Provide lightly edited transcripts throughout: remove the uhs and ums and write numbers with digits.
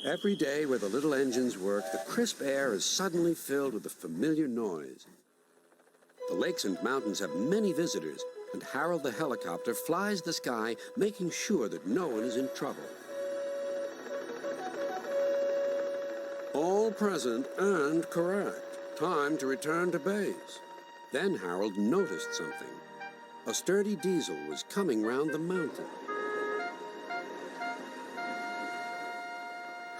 Every day where the little engines work, the crisp air is suddenly filled with a familiar noise. The lakes and mountains have many visitors, and Harold the helicopter flies the sky, making sure that no one is in trouble. All present and correct. Time to return to base. Then Harold noticed something. A sturdy diesel was coming round the mountain.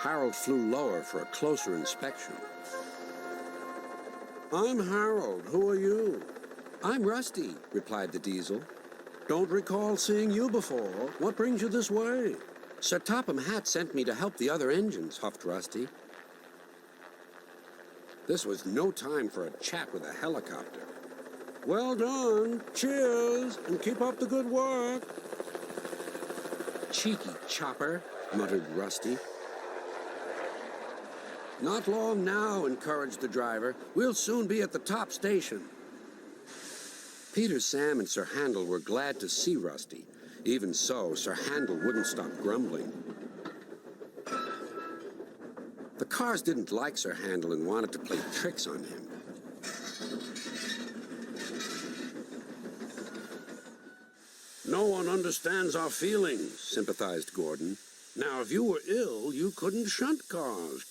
Harold flew lower for a closer inspection. I'm Harold. Who are you? I'm Rusty, replied the diesel. Don't recall seeing you before. What brings you this way? Sir Topham Hatt sent me to help the other engines, huffed Rusty. This was no time for a chat with a helicopter. Well done. Cheers, and keep up the good work. Cheeky chopper, muttered Rusty. Not long now, encouraged the driver. We'll soon be at the top station. Peter, Sam, and Sir Handel were glad to see Rusty. Even so, Sir Handel wouldn't stop grumbling. The cars didn't like Sir Handel and wanted to play tricks on him. No one understands our feelings, sympathized Gordon. Now, if you were ill, you couldn't shunt cars.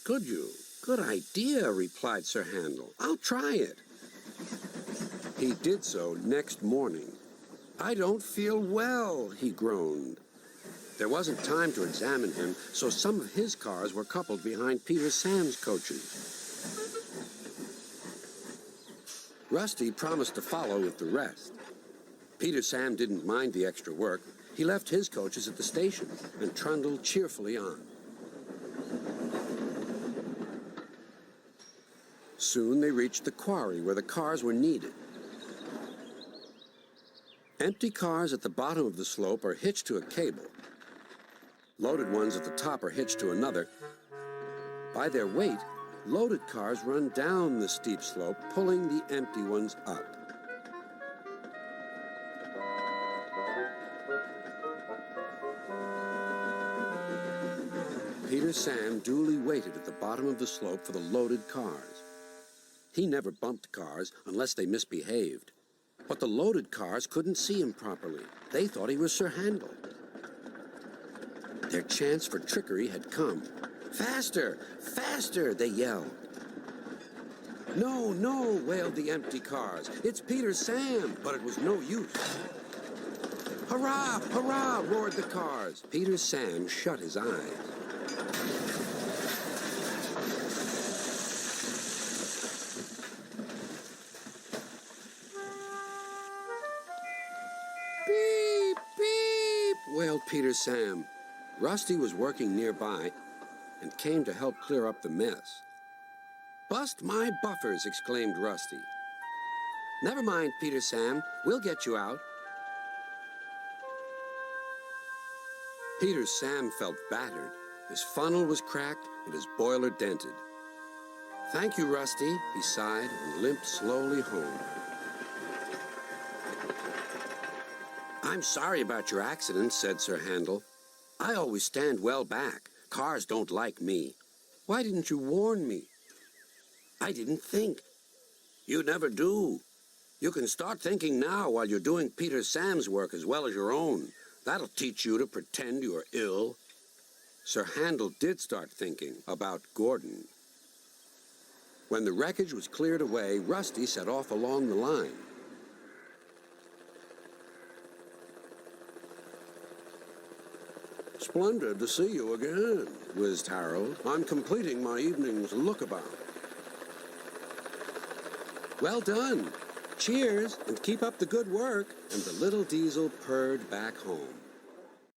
Could you? Good idea, replied Sir Handel. I'll try it. He did so next morning. I don't feel well, he groaned. There wasn't time to examine him, so some of his cars were coupled behind Peter Sam's coaches. Rusty promised to follow with the rest. Peter Sam didn't mind the extra work. He left his coaches at the station and trundled cheerfully on. Soon they reached the quarry where the cars were needed. Empty cars at the bottom of the slope are hitched to a cable. Loaded ones at the top are hitched to another. By their weight, loaded cars run down the steep slope, pulling the empty ones up. Peter Sam duly waited at the bottom of the slope for the loaded cars. He never bumped cars unless they misbehaved. But the loaded cars couldn't see him properly. They thought he was Sir Handel. Their chance for trickery had come. Faster! Faster! They yelled. No, no, wailed the empty cars. It's Peter Sam! But it was no use. Hurrah! Hurrah! Roared the cars. Peter Sam shut his eyes. Wailed Peter Sam. Rusty was working nearby and came to help clear up the mess. Bust my buffers, exclaimed Rusty. Never mind, Peter Sam. We'll get you out. Peter Sam felt battered. His funnel was cracked and his boiler dented. Thank you, Rusty, he sighed and limped slowly home. I'm sorry about your accident, said Sir Handel. I always stand well back. Cars don't like me. Why didn't you warn me? I didn't think. You never do. You can start thinking now while you're doing Peter Sam's work as well as your own. That'll teach you to pretend you're ill. Sir Handel did start thinking about Gordon. When the wreckage was cleared away, Rusty set off along the line. Splendid to see you again, whizzed Harold. I'm completing my evening's lookabout. Well done. Cheers, and keep up the good work. And the little diesel purred back home.